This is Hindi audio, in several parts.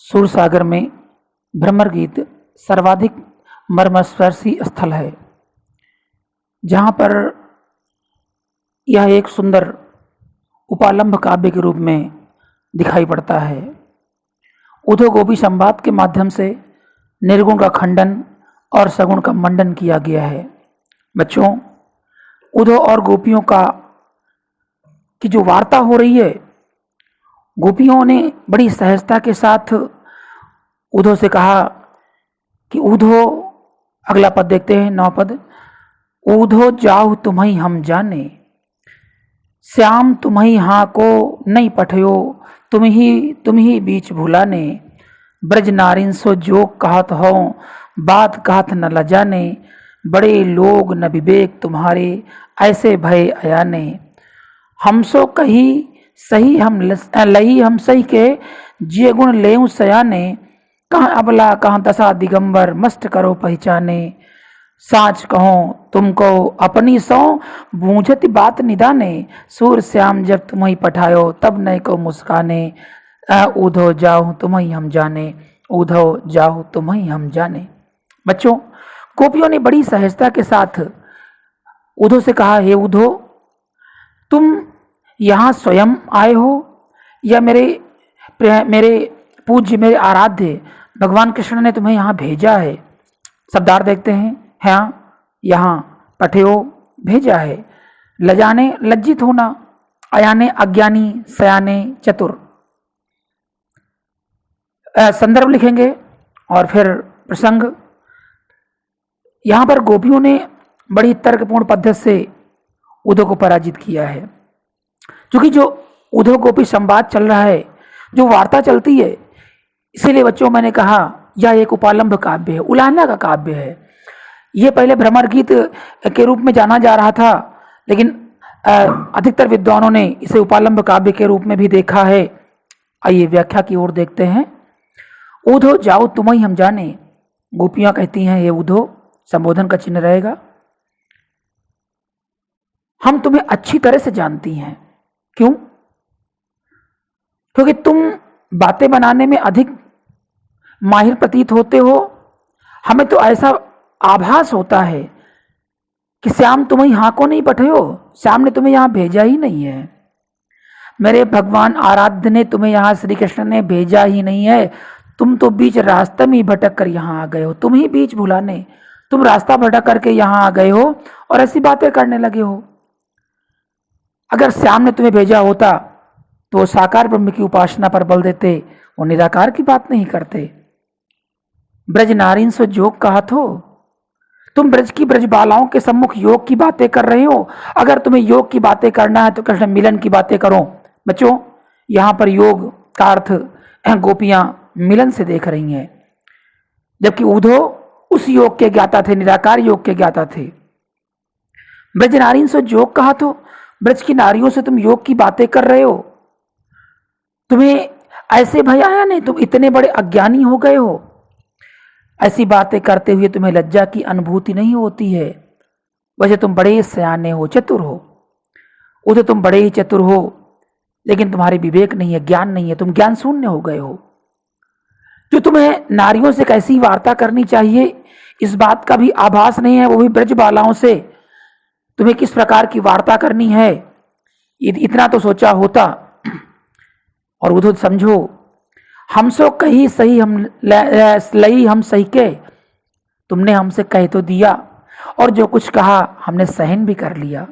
सूरसागर में भ्रमर गीत सर्वाधिक मर्मस्पर्शी स्थल है, जहाँ पर यह एक सुंदर उपालंब काव्य के रूप में दिखाई पड़ता है। उधो गोपी संवाद के माध्यम से निर्गुण का खंडन और सगुण का मंडन किया गया है। बच्चों, उधो और गोपियों की जो वार्ता हो रही है, गोपियों ने बड़ी सहजता के साथ उधो से कहा कि उधो, अगला पद देखते हैं, 9 पद। उधो जाहु तुम्हें हम जाने, श्याम तुम्हें हाँ को नहीं पठयो, तुम ही बीच भुलाने, ब्रज नारिन सो जोग कहत हो, बात कहत न लजाने, बड़े लोग न विवेक तुम्हारे, ऐसे भय अयाने, हमसो कही सही हम लही हम सही के, जिय गुण लेऊ सयाने, कहाँ अबला कहाँ दशा दिगंबर, मस्त करो पहचाने, साच कहो तुमको अपनी सौ, बूझती बात निदाने, सूर श्याम जब तुम्हें पठायो, तब नए को मुस्काने, उधो जाओ तुम्हें हम जाने, उधो जाओ तुम्हें हम जाने। बच्चों, गोपियों ने बड़ी सहजता के साथ उधो से कहा, हे उधो, तुम यहाँ स्वयं आए हो या मेरे पूज्य, मेरे आराध्य भगवान कृष्ण ने तुम्हें यहाँ भेजा है? शब्दार्थ देखते हैं। हाँ, यहाँ पठयो भेजा है, लजाने लज्जित होना, अयाने अज्ञानी, सयाने चतुर। संदर्भ लिखेंगे और फिर प्रसंग। यहाँ पर गोपियों ने बड़ी तर्कपूर्ण पद्धति से उधो को पराजित किया है, क्योंकि जो उधो गोपी संवाद चल रहा है, जो वार्ता चलती है, इसीलिए बच्चों मैंने कहा यह एक उपालंब काव्य है, उलाहना का काव्य है। ये पहले भ्रमर गीत के रूप में जाना जा रहा था, लेकिन अधिकतर विद्वानों ने इसे उपालंब काव्य के रूप में भी देखा है। आइए व्याख्या की ओर देखते हैं। उधो जाओ तुम्हें हम जाने, गोपियां कहती हैं, ये उधो संबोधन का चिन्ह रहेगा, हम तुम्हें अच्छी तरह से जानती हैं। क्यों? क्योंकि तुम बातें बनाने में अधिक माहिर प्रतीत होते हो। हमें तो ऐसा आभास होता है कि श्याम तुम्हें यहाँ को नहीं पठयो, श्याम ने तुम्हें यहाँ भेजा ही नहीं है, मेरे भगवान आराध्य ने तुम्हें यहाँ, श्री कृष्ण ने भेजा ही नहीं है। तुम तो बीच रास्ते में भटक कर यहाँ आ गए हो, तुम ही बीच भुलाने, तुम रास्ता भटक करके यहाँ आ गए हो और ऐसी बातें करने लगे हो। अगर श्याम ने तुम्हें भेजा होता तो साकार ब्रह्म की उपासना पर बल देते, वो निराकार की बात नहीं करते। ब्रज नारीन सो जोग कहत हो, तुम ब्रज की ब्रजबालाओं के सम्मुख योग की बातें कर रहे हो। अगर तुम्हें योग की बातें करना है तो कृष्ण मिलन की बातें करो। बच्चों, यहाँ पर योग का अर्थ गोपियां मिलन से देख रही हैं, जबकि उधो उस योग के ज्ञाता थे, निराकार योग के ज्ञाता थे। ब्रज नारीन सो जोग कहत हो, ब्रज की नारियों से तुम योग की बातें कर रहे हो, तुम्हें ऐसे भय आया नहीं, तुम इतने बड़े अज्ञानी हो गए हो। ऐसी बातें करते हुए तुम्हें लज्जा की अनुभूति नहीं होती है। वैसे तुम बड़े सयाने हो, चतुर हो, उधर तुम बड़े ही चतुर हो, लेकिन तुम्हारे विवेक नहीं है, ज्ञान नहीं है, तुम ज्ञान शून्य हो गए हो। जो तुम्हें नारियों से कैसी वार्ता करनी चाहिए, इस बात का भी आभास नहीं है, वो भी ब्रजबालाओं से तुम्हें किस प्रकार की वार्ता करनी है, इतना तो सोचा होता। और उधर समझो, हमसो कही सही हम लई हम सही के, तुमने हमसे कह तो दिया और जो कुछ कहा हमने सहन भी कर लिया,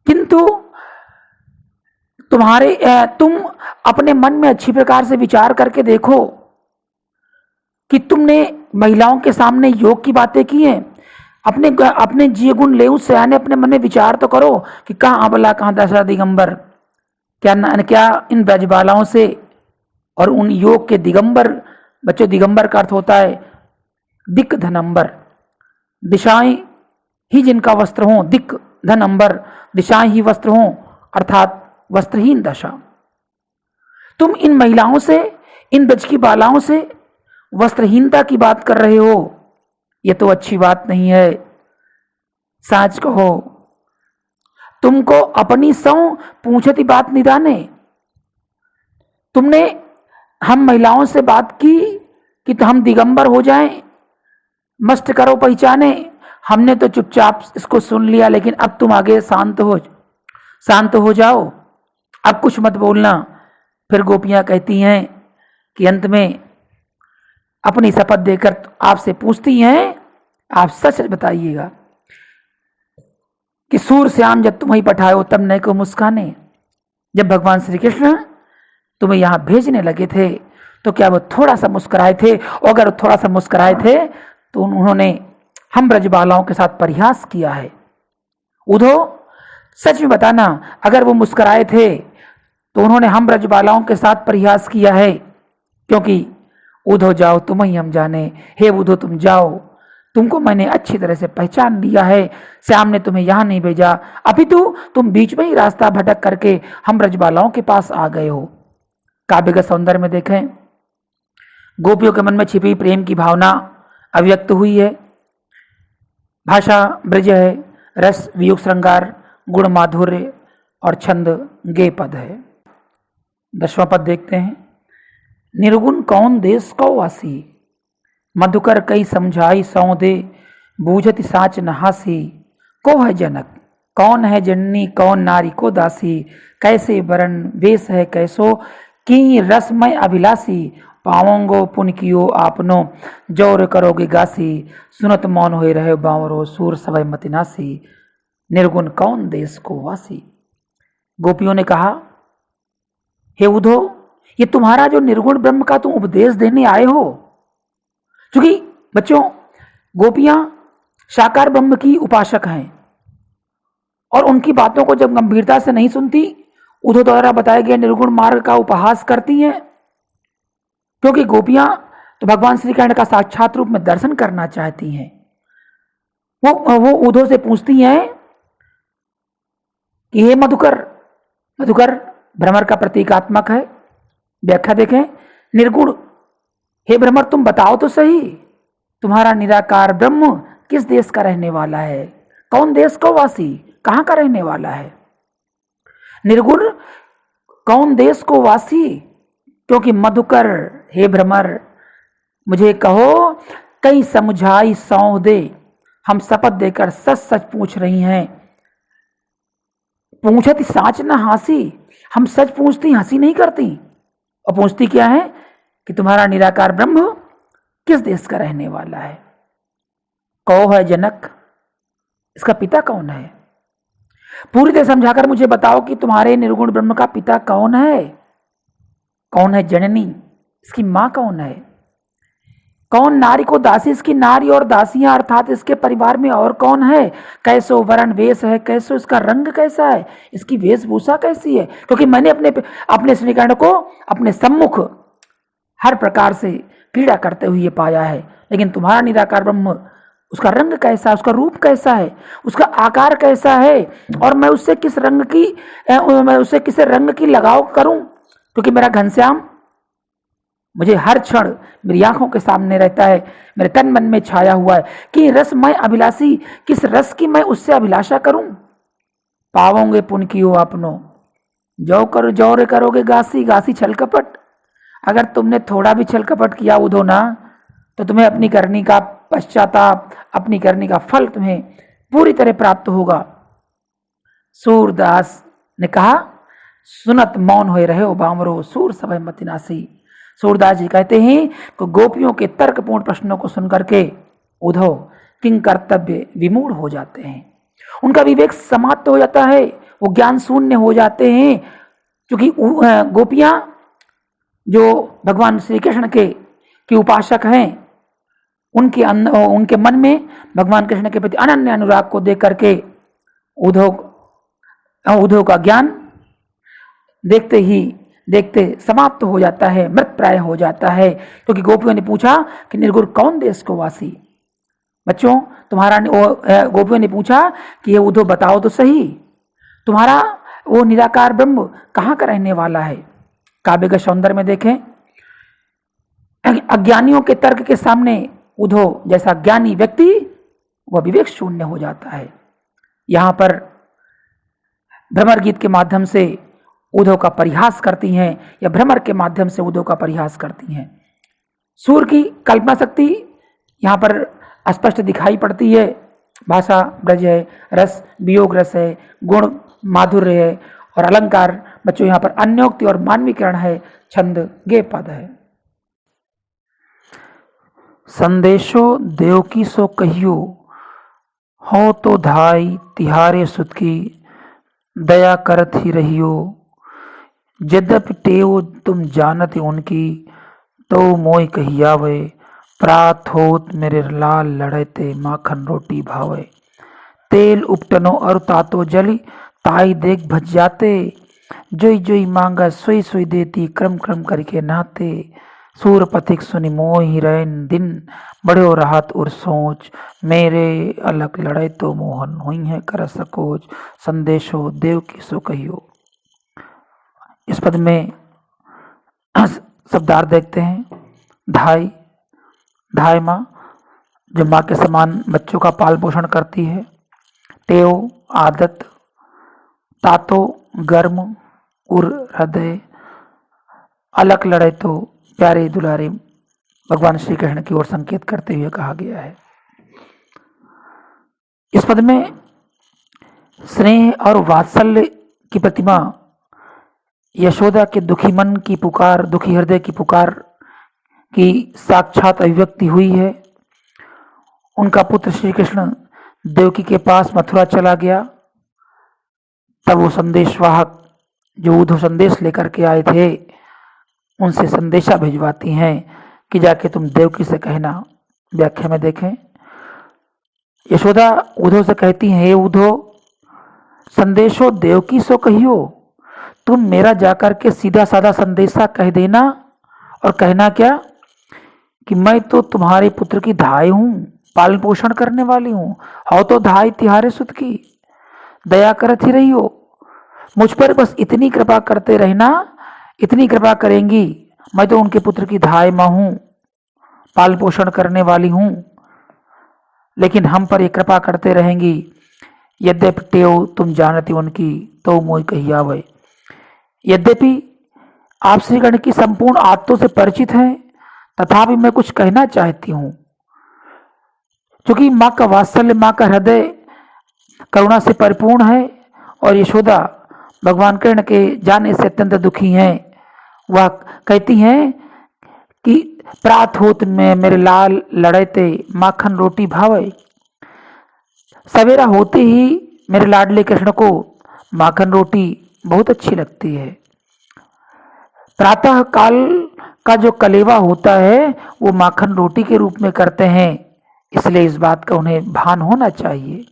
किंतु तुम अपने मन में अच्छी प्रकार से विचार करके देखो कि तुमने महिलाओं के सामने योग की बातें की हैं। अपने जिय गुण ले उस सयाने अपने मन में विचार तो करो कि कहाँ अबला कहाँ दशा दिगंबर, क्या इन ब्रजबालाओं से और उन योग के दिगंबर, बच्चों दिगंबर का अर्थ होता है दिक धनंबर, दिशाएं ही जिनका वस्त्र हो, दिक धनंबर, दिशाएं ही वस्त्र हो, अर्थात वस्त्रहीन दशा। तुम इन महिलाओं से, इन ब्रज की बालाओं से वस्त्रहीनता की बात कर रहे हो, ये तो अच्छी बात नहीं है। साच कहो तुमको अपनी सौ पूछती बात निदाने, तुमने हम महिलाओं से बात की कि तो हम दिगंबर हो जाएं, मस्त करो पहचाने। हमने तो चुपचाप इसको सुन लिया, लेकिन अब तुम आगे शांत हो जाओ, अब कुछ मत बोलना। फिर गोपियां कहती हैं कि अंत में अपनी शपथ देकर आपसे पूछती हैं, आप सच बताइएगा कि सूरश्याम जब तुम्हें पठायो तब नए को मुस्काने। जब भगवान श्री कृष्ण तुम्हें यहां भेजने लगे थे तो क्या वो थोड़ा सा मुस्कुराए थे? और अगर थोड़ा सा मुस्कुराए थे तो उन्होंने हम ब्रजबालाओं के साथ परिहास किया है। उद्धव सच में बताना, अगर वो मुस्कुराए थे तो उन्होंने हम ब्रजबालाओं के साथ परिहास किया है? क्योंकि उद्धव जाओ तुम ही हम जाने, हे उद्धव तुम जाओ, तुमको मैंने अच्छी तरह से पहचान लिया है। श्याम ने तुम्हें यहां नहीं भेजा, अपितु तुम बीच में ही रास्ता भटक करके हम ब्रजबालाओं के पास आ गए हो। काव्य का सौंदर्य में देखें, गोपियों के मन में छिपी प्रेम की भावना अभिव्यक्त हुई है। भाषा ब्रज है, रस वियुग श्रृंगार, गुण माधुर्य और छंद गे पद है। 10वां पद देखते हैं। निर्गुण कौन देश को वासी, मधुकर कई समझाई सौ दे, बूझत साच नहासी। को है जनक, कौन है जननी, कौन नारी को दासी, कैसे वरण वेश है कैसो, की रसमय अभिलाषी। पावोंगो पुन कियो आपनो, जोर करोगे गासी, सुनत मौन होए रहे बावरो, सूर सवय मतिनासी। निर्गुण कौन देश को वासी। गोपियों ने कहा, हे उद्धव, ये तुम्हारा जो निर्गुण ब्रह्म का तुम उपदेश देने आए हो, क्योंकि बच्चों गोपियां साकार ब्रह्म की उपासक हैं और उनकी बातों को जब गंभीरता से नहीं सुनती, उद्धव द्वारा बताए गए निर्गुण मार्ग का उपहास करती हैं। क्योंकि गोपियां तो भगवान श्री कृष्ण का साक्षात रूप में दर्शन करना चाहती हैं। वो उद्धव से पूछती हैं कि हे मधुकर, मधुकर भ्रमर का प्रतीकात्मक है, व्याख्या देखें। निर्गुण, हे भ्रमर तुम बताओ तो सही, तुम्हारा निराकार ब्रह्म किस देश का रहने वाला है, कौन देश को वासी, कहां का रहने वाला है। निर्गुण कौन देश को वासी, क्योंकि मधुकर हे भ्रमर मुझे कहो, कई समझाई सौंह दे, हम शपथ देकर सच सच पूछ रही हैं। पूछती साच न हासी, हम सच पूछती हंसी नहीं करती। और पूछती क्या है कि तुम्हारा निराकार ब्रह्म किस देश का रहने वाला है, कौ है जनक, इसका पिता कौन है। पूरी तरह समझाकर मुझे बताओ कि तुम्हारे निर्गुण ब्रह्म का पिता कौन है, कौन है जननी, इसकी मां कौन है, कौन नारी को दासी, इसकी नारी और दासियां अर्थात इसके परिवार में और कौन है, कैसो वर्ण वेश है कैसो, इसका रंग कैसा है, इसकी वेशभूषा कैसी है। क्योंकि मैंने अपने श्रीकर्ण को अपने सम्मुख हर प्रकार से पीड़ा करते हुए पाया है, लेकिन तुम्हारा निराकार ब्रह्म, उसका रंग कैसा है, उसका रूप कैसा है, उसका आकार कैसा है, और मैं उससे किस रंग की लगाव करूं। क्योंकि मेरा घनश्याम मुझे हर क्षण मेरी आंखों के सामने रहता है, मेरे तन मन में छाया हुआ है कि रसमय अभिलाषी, किस रस की मैं उससे अभिलाषा करूं। पावोंगे पुन कियो आपनो, जौरे करोगे गासी, गासी छल कपट। अगर तुमने थोड़ा भी छल कपट किया उद्धव ना, तो तुम्हें अपनी करनी का पश्चाताप, अपनी करनी का फल तुम्हें पूरी तरह प्राप्त होगा। सूरदास ने कहा, सुनत मौन होए रहे हो बामरो, सूर सभय मतिनासी। सूरदास जी कहते हैं कि गोपियों के तर्कपूर्ण प्रश्नों को सुनकर के उद्धव किंग कर्तव्य विमूढ़ हो जाते हैं, उनका विवेक समाप्त हो जाता है, वो ज्ञान शून्य हो जाते हैं। क्योंकि गोपियां जो भगवान श्री कृष्ण के उपासक हैं, उनके मन में भगवान कृष्ण के प्रति अनन्य अनुराग को देख करके उद्धव का ज्ञान देखते ही देखते समाप्त हो जाता है, मृत प्राय हो जाता है। क्योंकि गोपियों ने पूछा कि निर्गुण कौन देश को वासी। बच्चों गोपियों ने पूछा कि ये उद्धव बताओ तो सही, तुम्हारा वो निराकार ब्रह्म कहाँ का रहने वाला है। काव्य का सौंदर्य में देखें, अज्ञानियों के तर्क के सामने उद्धव जैसा ज्ञानी व्यक्ति वह विवेक शून्य हो जाता है। यहां पर भ्रमर गीत के माध्यम से उद्धव का परिहास करती हैं या भ्रमर के माध्यम से उद्धव का परिहास करती हैं। सूर की कल्पना शक्ति यहाँ पर स्पष्ट दिखाई पड़ती है। भाषा ब्रज है, रस वियोग रस है, गुण माधुर्य है और अलंकार बच्चों यहाँ पर अन्योक्ति और मानवीकरण है, छंद गे पद है। संदेशो देव की सो कहियो, हो तो धाई तिहारे सुत की, दया करत ही रहियो। यद्यपि टेव तुम जानत उनकी, तो मोय कहियावे। प्रात होत मेरे लाल लड़ते, माखन रोटी भावे। तेल उपटनो और तातो जली, ताई देख भज जाते। जोई जोई मांगा सोई सोई देती, क्रम क्रम करके नाते। सूर पथिक सुनि मोहि रैन दिन, बड़ो राहत और सोच। मेरे अलग लड़े तो मोहन हुई है कर सकोच। संदेशो देव की सो कहियो। इस पद में शब्दार्थ देखते हैं। धाई, धाय माँ जो माँ के समान बच्चों का पाल पोषण करती है। टेव आदत, तातो गर्म, उर हृदय, अलग लड़े तो प्यारे दुलारे भगवान श्री कृष्ण की ओर संकेत करते हुए कहा गया है। इस पद में स्नेह और वात्सल्य की प्रतिमा यशोदा के दुखी मन की पुकार, दुखी हृदय की पुकार की साक्षात अभिव्यक्ति हुई है। उनका पुत्र श्री कृष्ण देवकी के पास मथुरा चला गया, तब वो संदेशवाहक जो उद्धव संदेश लेकर के आए थे उनसे संदेशा भिजवाती हैं कि जाके तुम देवकी से कहना। व्याख्या में देखें, यशोदा उद्धव से कहती हैं, हे उद्धव, संदेशो देवकी सो कहियो। तुम मेरा जाकर के सीधा साधा संदेशा कह देना और कहना क्या कि मैं तो तुम्हारे पुत्र की धाय हूं, पालन पोषण करने वाली हूं। हो तो धाय तिहारे सुत की, दया करत ही रही हो। मुझ पर बस इतनी कृपा करते रहना, इतनी कृपा करेंगी। मैं तो उनके पुत्र की धाय मां हूं, पालन पोषण करने वाली हूं, लेकिन हम पर ये कृपा करते रहेंगी। यद्यपि टेव तुम जानती उनकी, तो मोय कहियावे। यद्यपि आप श्री कृष्ण की संपूर्ण आदतों से परिचित हैं, तथापि मैं कुछ कहना चाहती हूं। क्योंकि माँ का वात्सल्य, माँ का हृदय करुणा से परिपूर्ण है और यशोदा भगवान कृष्ण के जाने से अत्यंत दुखी हैं। वह कहती हैं कि प्रात होत में मेरे लाल लड़ते, माखन रोटी भावे। सवेरा होते ही मेरे लाडले कृष्ण को माखन रोटी बहुत अच्छी लगती है। प्रातः काल का जो कलेवा होता है वो माखन रोटी के रूप में करते हैं, इसलिए इस बात का उन्हें भान होना चाहिए।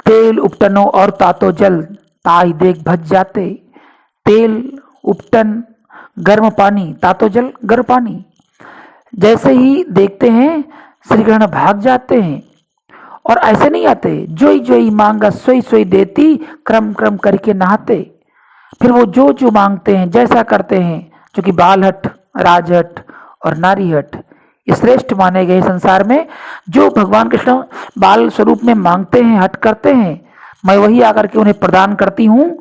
तेल उपटनो और तातो जल, ताई देख भज जाते। तेल, उपटन, गर्म पानी, तातो जल, गर्म पानी, जैसे ही देखते हैं श्री कृष्ण भाग जाते हैं। और ऐसे नहीं आते, जोई जोई मांगा सोई सोई देती, क्रम क्रम करके नहाते। फिर वो जो जो मांगते हैं, जैसा करते हैं, जो कि बालहट, राजहट और नारीहट ये श्रेष्ठ माने गए संसार में। जो भगवान कृष्ण बाल स्वरूप में मांगते हैं, हट करते हैं, मैं वही आकर के उन्हें प्रदान करती हूँ।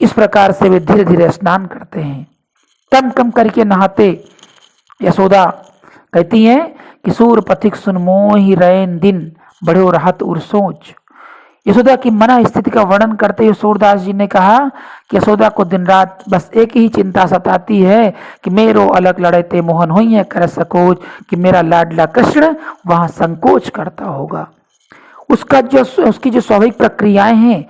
इस प्रकार से वे धीरे धीरे स्नान करते हैं, कम कम करके नहाते। यशोदा कहती हैं कि सूर पथिक सुन मोहि रैन दिन, बड़ो राहत उर सोच। यशोदा की मना स्थिति का वर्णन करते हुए सूरदास जी ने कहा कि यशोदा को दिन रात बस एक ही चिंता सताती है कि मेरो अलग लड़ते मोहन हुई है कर सकोच, कि मेरा लाडला कृष्ण वहां संकोच करता होगा। उसकी जो स्वाभाविक प्रक्रियाएं हैं,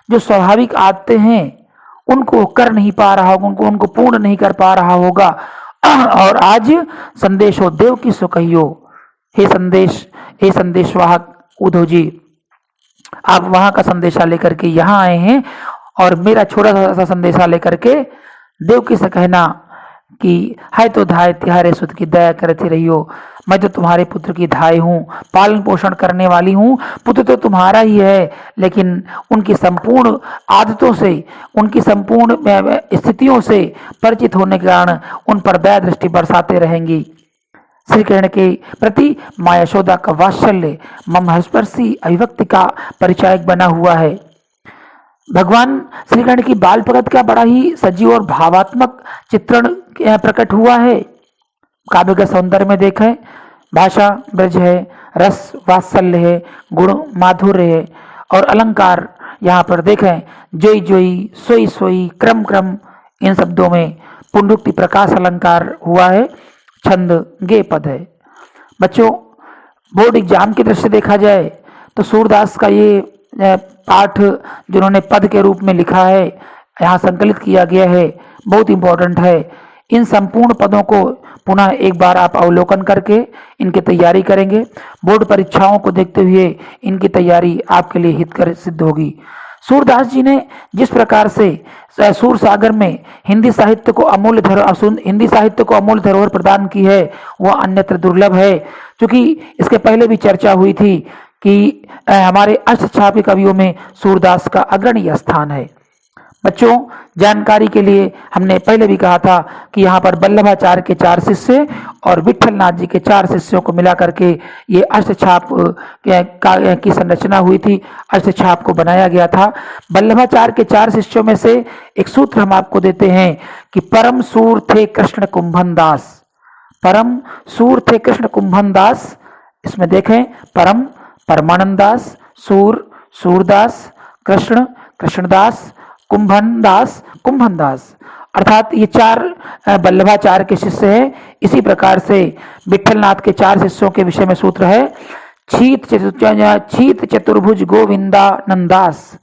जो स्वाभाविक आदतें हैं, उनको कर नहीं पा रहा होगा, उनको पूर्ण नहीं कर पा रहा होगा। और आज संदेशो देव की सो कहियो। हे संदेशवाहक उद्धव जी, आप वहां का संदेशा लेकर के यहाँ आए हैं और मेरा छोटा सा संदेशा लेकर के देवकी से कहना कि है तो धाय तिहारे सुत की, दया करती रहियो। मैं तो तुम्हारे पुत्र की धाय हूँ, पालन पोषण करने वाली हूँ। पुत्र तो तुम्हारा ही है, लेकिन उनकी संपूर्ण आदतों से, उनकी संपूर्ण स्थितियों से परिचित होने के कारण उन पर दया दृष्टि बरसाते रहेंगी। श्री कृष्ण के प्रति माँ यशोदा का वात्सल्य ममस्पर्शी अभिव्यक्ति का परिचायक बना हुआ है। भगवान श्री कृष्ण की बाल प्रगट का बड़ा ही सजीव और भावात्मक चित्रण प्रकट हुआ है। काव्य के सौंदर्य में देखें, भाषा ब्रज है, रस वात्सल्य है, गुण माधुर्य है और अलंकार यहाँ पर देखें, जोई जोई, सोई सोई, क्रम क्रम, इन शब्दों में पुनरुक्ति प्रकाश अलंकार हुआ है, छंद गे पद है। बच्चों, बोर्ड एग्जाम की दृष्टि से देखा जाए तो सूरदास का ये पाठ जिन्होंने पद के रूप में लिखा है, यहाँ संकलित किया गया है, बहुत इंपॉर्टेंट है। इन संपूर्ण पदों को पुनः एक बार आप अवलोकन करके इनकी तैयारी करेंगे। बोर्ड परीक्षाओं को देखते हुए इनकी तैयारी आपके लिए हितकर सिद्ध होगी। सूरदास जी ने जिस प्रकार से सूर सागर में हिंदी साहित्य को अमूल्य धरोहर प्रदान की है, वह अन्यत्र दुर्लभ है। क्योंकि इसके पहले भी चर्चा हुई थी कि हमारे अष्टछापी कवियों में सूरदास का अग्रणी स्थान है। बच्चों, जानकारी के लिए हमने पहले भी कहा था कि यहाँ पर वल्लभाचार्य के 4 शिष्य और विट्ठलनाथ जी के 4 शिष्यों को मिला करके ये अष्टछाप की संरचना हुई थी, अष्टछाप को बनाया गया था। वल्लभाचार्य के 4 शिष्यों में से एक सूत्र हम आपको देते हैं कि परम सूर थे कृष्ण कुंभन दास। परम सूर थे कृष्ण कुंभन दास। इसमें देखें, परम परमानंद दास, सूर सूरदास, कृष्ण कृष्णदास, कुंभन दास, अर्थात ये 4 वल्लभाचार्य के शिष्य हैं। इसी प्रकार से विट्ठलनाथ के 4 शिष्यों के विषय में सूत्र है, छीत चतुर्भुज गोविंदा नंदास,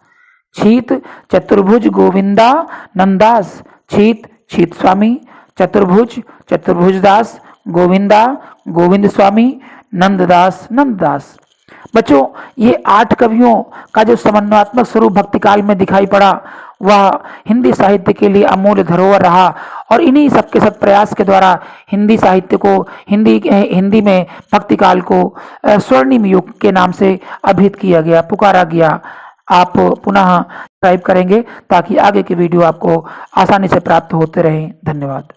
छीत चतुर्भुज गोविंदा नंदास, छीत स्वामी, चतुर्भुज दास, गोविंदा गोविंद स्वामी, नंददास। बच्चों, ये 8 कवियों का जो समन्वयात्मक स्वरूप भक्ति काल में दिखाई पड़ा, वह हिंदी साहित्य के लिए अमूल्य धरोहर रहा और इन्हीं सबके सब प्रयास के द्वारा हिंदी साहित्य को हिंदी में भक्ति काल को स्वर्णिम युग के नाम से अभिहित किया गया, पुकारा गया। आप पुनः सब्सक्राइब करेंगे ताकि आगे के वीडियो आपको आसानी से प्राप्त होते रहें। धन्यवाद।